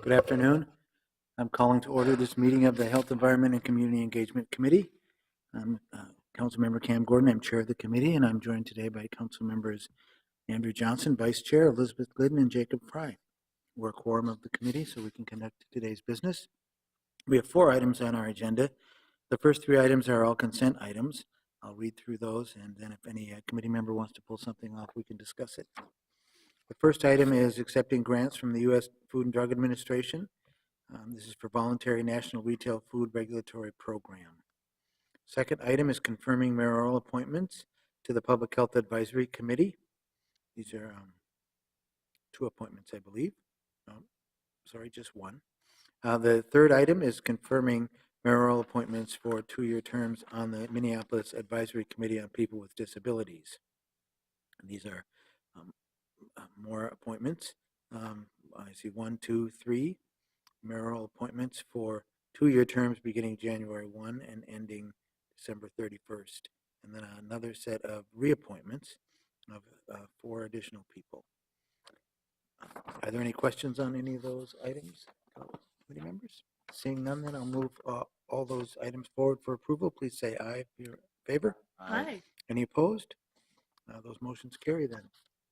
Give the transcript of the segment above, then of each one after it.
Good afternoon. I'm calling to order this meeting of the Health, Environment, and Community Engagement Committee. I'm Councilmember Cam Gordon. I'm chair of the committee, and I'm joined today by council members Andrew Johnson, vice chair, Elizabeth Glidden, and Jacob Fry. We're a quorum of the committee, so we can conduct today's business. We have 4 items on our agenda. The first 3 items are all consent items. I'll read through those, and then if any committee member wants to pull something off, we can discuss it. The first item is accepting grants from the U.S. Food and Drug Administration. This is for voluntary National Retail Food Regulatory Program. Second item is confirming mayoral appointments to the Public Health Advisory Committee. These are 2 appointments, I believe. Sorry, just 1. The third item is confirming mayoral appointments for 2-year terms on the Minneapolis Advisory Committee on People with Disabilities. These are more appointments. I see 1, 2, 3 mayoral appointments for 2-year terms beginning January 1 and ending December 31st. And then another set of reappointments of 4 additional people. Are there any questions on any of those items, committee members? Seeing none, then I'll move all those items forward for approval. Please say aye if you're in favor. Aye. Any opposed? Those motions carry then.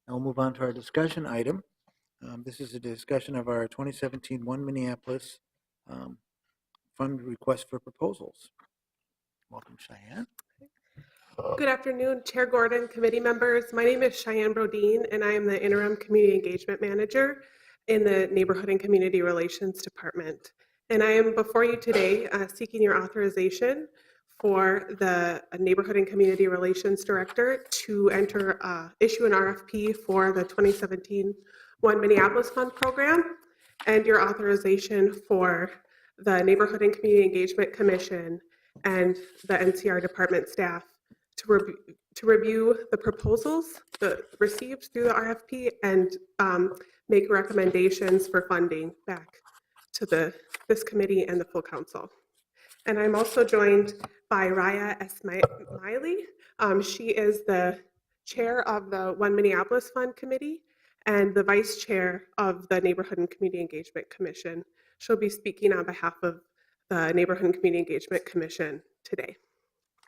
Now we'll move on to our discussion item. This is a discussion of our 2017 One Minneapolis fund request for proposals. Welcome, Cheyenne. Good afternoon, Chair Gordon, committee members. My name is Cheyenne Brodeen, and I am the Interim Community Engagement Manager in the Neighborhood and Community Relations Department. And I am before you today seeking your authorization for the Neighborhood and Community Relations Director to issue an RFP for the 2017 One Minneapolis Fund program, and your authorization for the Neighborhood and Community Engagement Commission and the NCR department staff to review the proposals received through the RFP and make recommendations for funding back to this committee and the full council. And I'm also joined by Raya Esmaili. She is the chair of the One Minneapolis Fund Committee and the vice chair of the Neighborhood and Community Engagement Commission. She'll be speaking on behalf of the Neighborhood and Community Engagement Commission today.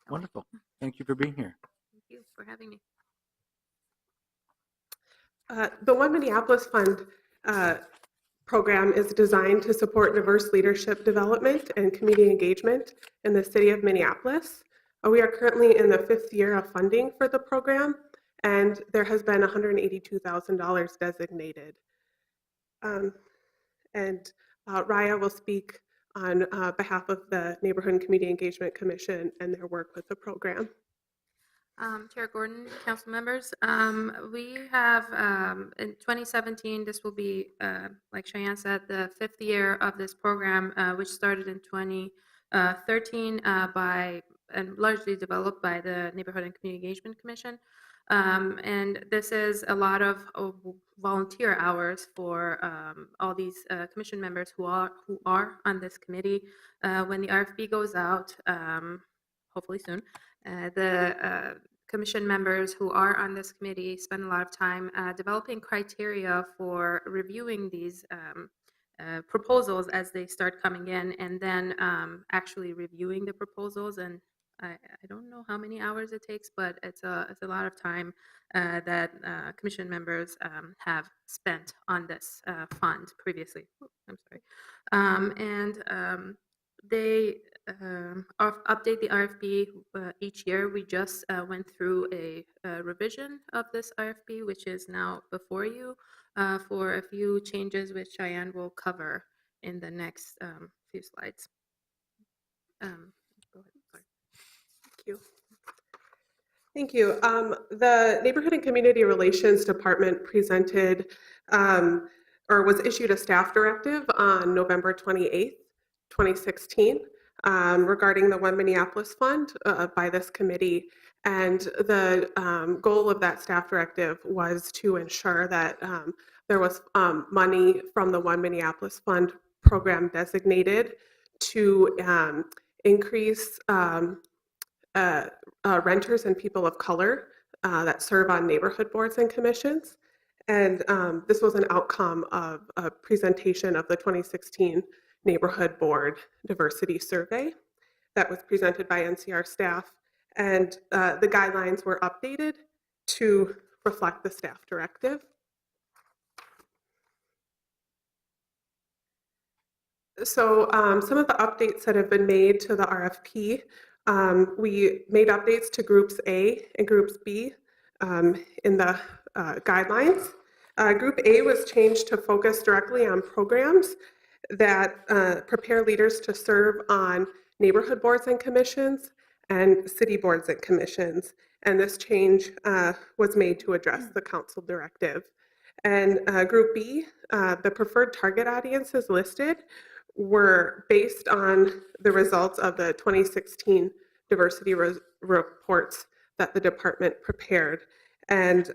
Wonderful. Thank you for being here. Thank you for having me. The One Minneapolis Fund program is designed to support diverse leadership development and community engagement in the city of Minneapolis. We are currently in the 5th year of funding for the program, and there has been $182,000 designated. And Raya will speak on behalf of the Neighborhood and Community Engagement Commission and their work with the program. Chair Gordon, council members, we have in 2017, this will be, like Cheyenne said, the 5th year of this program, which started in 2013 and largely developed by the Neighborhood and Community Engagement Commission. And this is a lot of volunteer hours for all these commission members who are on this committee. When the RFP goes out, hopefully soon, the commission members who are on this committee spend a lot of time developing criteria for reviewing these proposals as they start coming in, and then actually reviewing the proposals. And I don't know how many hours it takes, but it's a lot of time that commission members have spent on this fund previously. I'm sorry. They update the RFP each year. We just went through a revision of this RFP, which is now before you for a few changes, which Cheyenne will cover in the next few slides. Go ahead. Sorry. Thank you. The Neighborhood and Community Relations Department presented or was issued a staff directive on November 28th, 2016, regarding the One Minneapolis Fund by this committee. And the goal of that staff directive was to ensure that there was money from the One Minneapolis Fund program designated to increase renters and people of color that serve on neighborhood boards and commissions, And this was an outcome of a presentation of the 2016 Neighborhood Board Diversity Survey that was presented by NCR staff. And the guidelines were updated to reflect the staff directive. So some of the updates that have been made to the RFP, we made updates to groups A and groups B in the guidelines. Group A was changed to focus directly on programs that prepare leaders to serve on neighborhood boards and commissions and city boards and commissions. And this change was made to address the council directive. And Group B, the preferred target audiences listed were based on the results of the 2016 diversity reports that the department prepared. And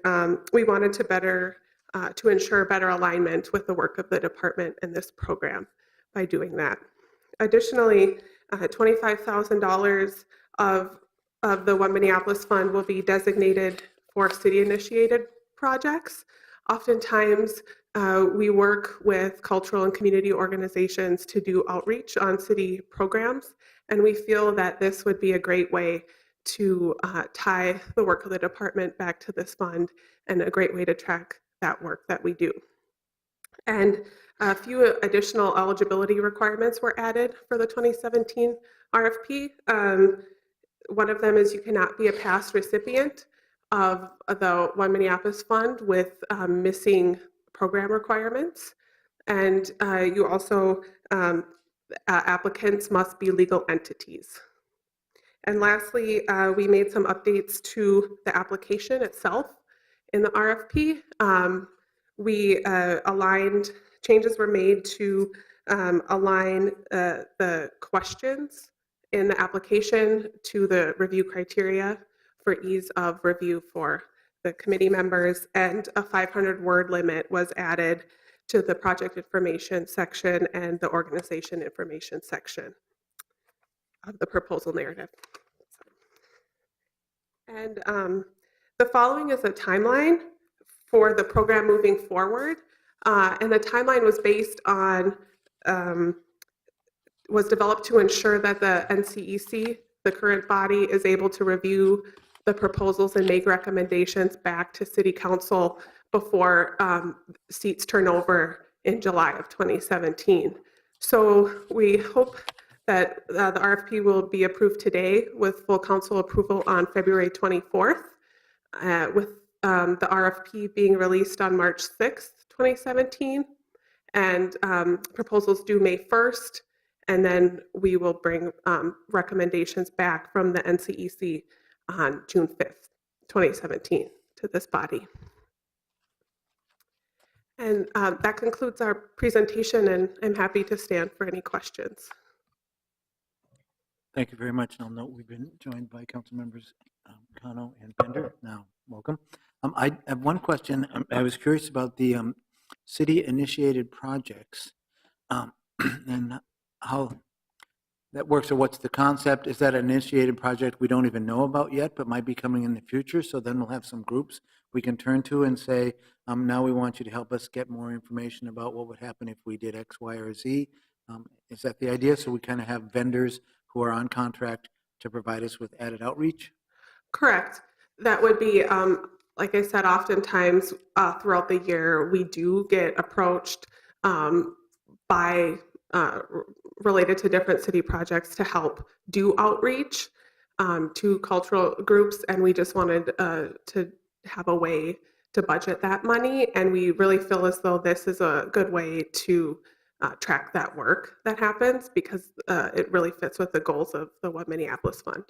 we wanted to ensure better alignment with the work of the department and this program by doing that. Additionally, $25,000 of the One Minneapolis Fund will be designated for city-initiated projects. Oftentimes, we work with cultural and community organizations to do outreach on city programs, and we feel that this would be a great way to tie the work of the department back to this fund and a great way to track that work that we do. And a few additional eligibility requirements were added for the 2017 RFP. One of them is you cannot be a past recipient of the One Minneapolis Fund with missing program requirements. And you also, applicants must be legal entities. And lastly, we made some updates to the application itself in the RFP. Changes were made to align the questions in the application to the review criteria for ease of review for the committee members, and a 500-word limit was added to the project information section and the organization information section of the proposal narrative. And the following is a timeline for the program moving forward. And the timeline was based on, was developed to ensure that the NCEC, the current body, is able to review the proposals and make recommendations back to City Council before seats turn over in July of 2017. So we hope that the RFP will be approved today with full council approval on February 24th, with the RFP being released on March 6th, 2017, and proposals due May 1st, and then we will bring recommendations back from the NCEC on June 5th, 2017 to this body. And that concludes our presentation, and I'm happy to stand for any questions. Thank you very much. And I'll note we've been joined by council members Cano and Bender. Now, welcome. I have one question. I was curious about the city-initiated projects and how that works, or what's the concept? Is that an initiated project we don't even know about yet, but might be coming in the future? So then we'll have some groups we can turn to and say, now we want you to help us get more information about what would happen if we did X, Y, or Z. Is that the idea? So we kind of have vendors who are on contract to provide us with added outreach? Correct. That would be, like I said, oftentimes throughout the year, we do get approached by related to different city projects to help do outreach to cultural groups, and we just wanted to have a way to budget that money, and we really feel as though this is a good way to track that work that happens, because it really fits with the goals of the One Minneapolis Fund.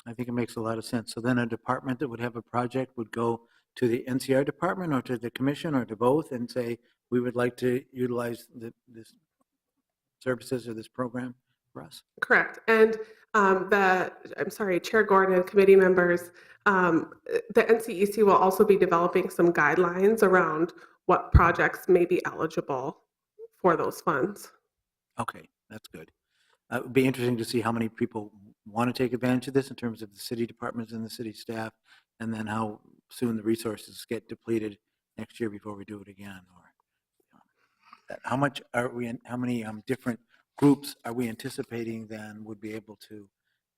I think it makes a lot of sense. So then a department that would have a project would go to the NCR department or to the commission or to both and say, we would like to utilize this services or this program for us? Correct. And Chair Gordon and committee members, the NCEC will also be developing some guidelines around what projects may be eligible for those funds. Okay, that's good. It would be interesting to see how many people want to take advantage of this in terms of the city departments and the city staff, and then how soon the resources get depleted next year before we do it again? Or how much are we, how many different groups are we anticipating then would be able to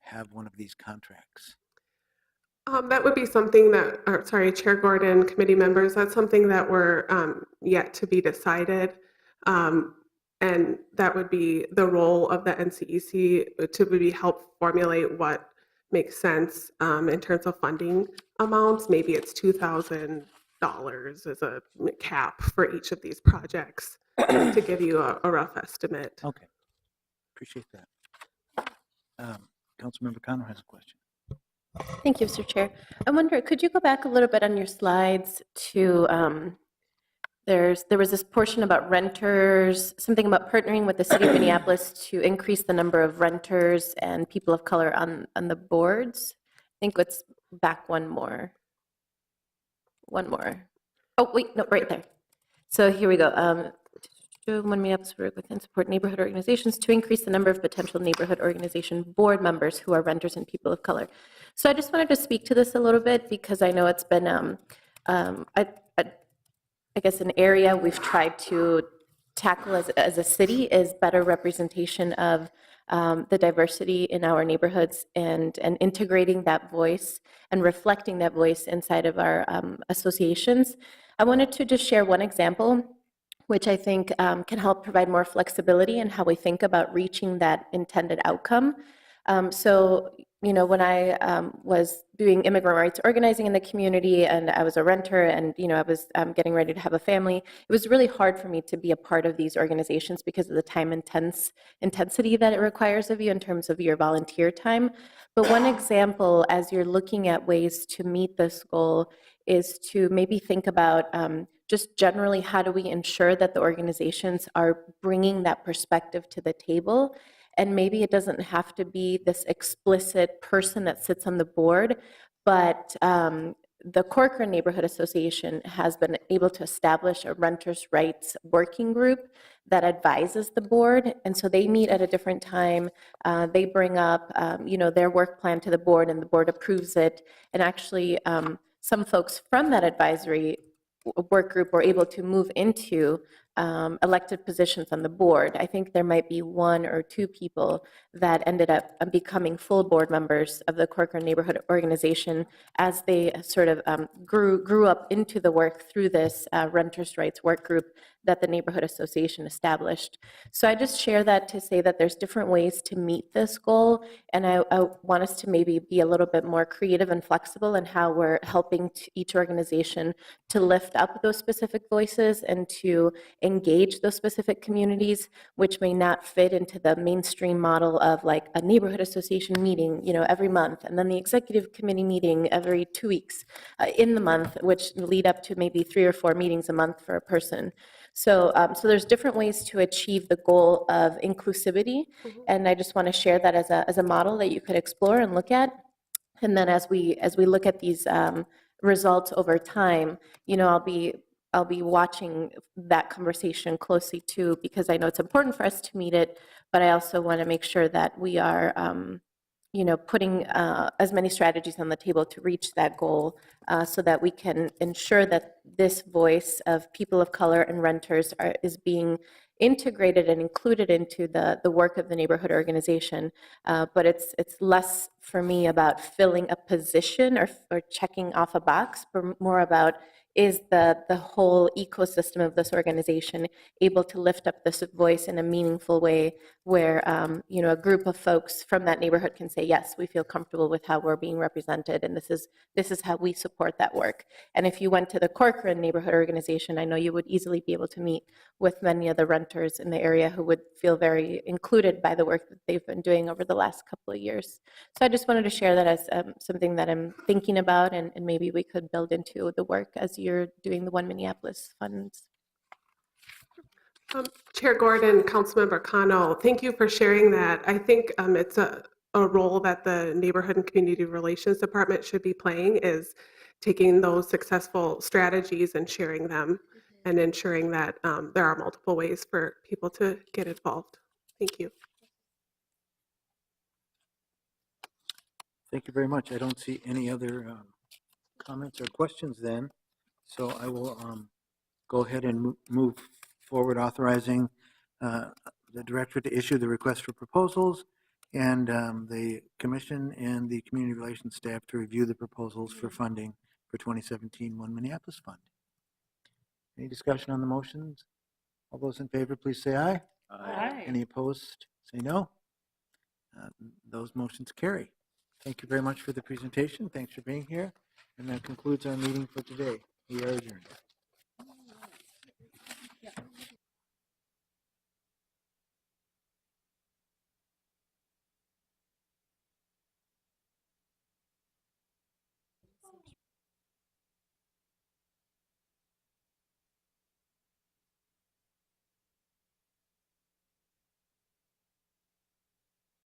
have one of these contracts? That would be something that, or sorry, Chair Gordon, committee members, that's something that we're yet to be decided. And that would be the role of the NCEC to maybe help formulate what makes sense in terms of funding amounts. Maybe it's $2,000 as a cap for each of these projects to give you a rough estimate. Okay, appreciate that. Councilmember Connor has a question. Thank you, Mr. Chair. I wonder, could you go back a little bit on your slides to, there was this portion about renters, something about partnering with the City of Minneapolis to increase the number of renters and people of color on the boards. I think it's back one more. One more. Oh, wait, no, right there. So here we go. When Minneapolis work with and support neighborhood organizations to increase the number of potential neighborhood organization board members who are renters and people of color. So I just wanted to speak to this a little bit because I know it's been, I guess, an area we've tried to tackle as a city is better representation of the diversity in our neighborhoods and integrating that voice and reflecting that voice inside of our associations. I wanted to just share one example which I think can help provide more flexibility in how we think about reaching that intended outcome. So, you know, when I was doing immigrant rights organizing in the community and I was a renter and, you know, I was getting ready to have a family, it was really hard for me to be a part of these organizations because of the time intensity that it requires of you in terms of your volunteer time. But one example, as you're looking at ways to meet this goal, is to maybe think about just generally how do we ensure that the organizations are bringing that perspective to the table. And maybe it doesn't have to be this explicit person that sits on the board, but the Corcoran Neighborhood Association has been able to establish a renters' rights working group that advises the board. And so they meet at a different time. They bring up, you know, their work plan to the board and the board approves it. And actually, some folks from that advisory work group were able to move into elected positions on the board. I think there might be one or two people that ended up becoming full board members of the Corcoran Neighborhood Organization as they sort of grew up into the work through this renters' rights work group that the Neighborhood Association established. So I just share that to say that there's different ways to meet this goal, and I want us to maybe be a little bit more creative and flexible in how we're helping each organization to lift up those specific voices and to engage those specific communities, which may not fit into the mainstream model of like a neighborhood association meeting, you know, every month, and then the executive committee meeting every 2 weeks in the month, which lead up to maybe 3 or 4 meetings a month for a person. So, so there's different ways to achieve the goal of inclusivity, and I just want to share that as a model that you could explore and look at. And then as we look at these results over time, you know, I'll be watching that conversation closely too, because I know it's important for us to meet it, but I also want to make sure that we are, you know, putting as many strategies on the table to reach that goal so that we can ensure that this voice of people of color and renters is being integrated and included into the work of the neighborhood organization. But it's less for me about filling a position or checking off a box, but more about is the whole ecosystem of this organization able to lift up this voice in a meaningful way where, you know, a group of folks from that neighborhood can say, yes, we feel comfortable with how we're being represented, and this is how we support that work. And if you went to the Corcoran Neighborhood Organization, I know you would easily be able to meet with many of the renters in the area who would feel very included by the work that they've been doing over the last couple of years. So I just wanted to share that as something that I'm thinking about, and maybe we could build into the work as you're doing the One Minneapolis funds. Chair Gordon, Councilmember Cano, thank you for sharing that. I think it's a role that the Neighborhood and Community Relations Department should be playing, is taking those successful strategies and sharing them and ensuring that there are multiple ways for people to get involved. Thank you. Thank you very much. I don't see any other comments or questions then. So I will go ahead and move forward authorizing the director to issue the request for proposals and the commission and the community relations staff to review the proposals for funding for 2017 One Minneapolis Fund. Any discussion on the motions? All those in favor, please say aye. Aye. Any opposed, say no. Those motions carry. Thank you very much for the presentation. Thanks for being here. And that concludes our meeting for today. We are adjourned.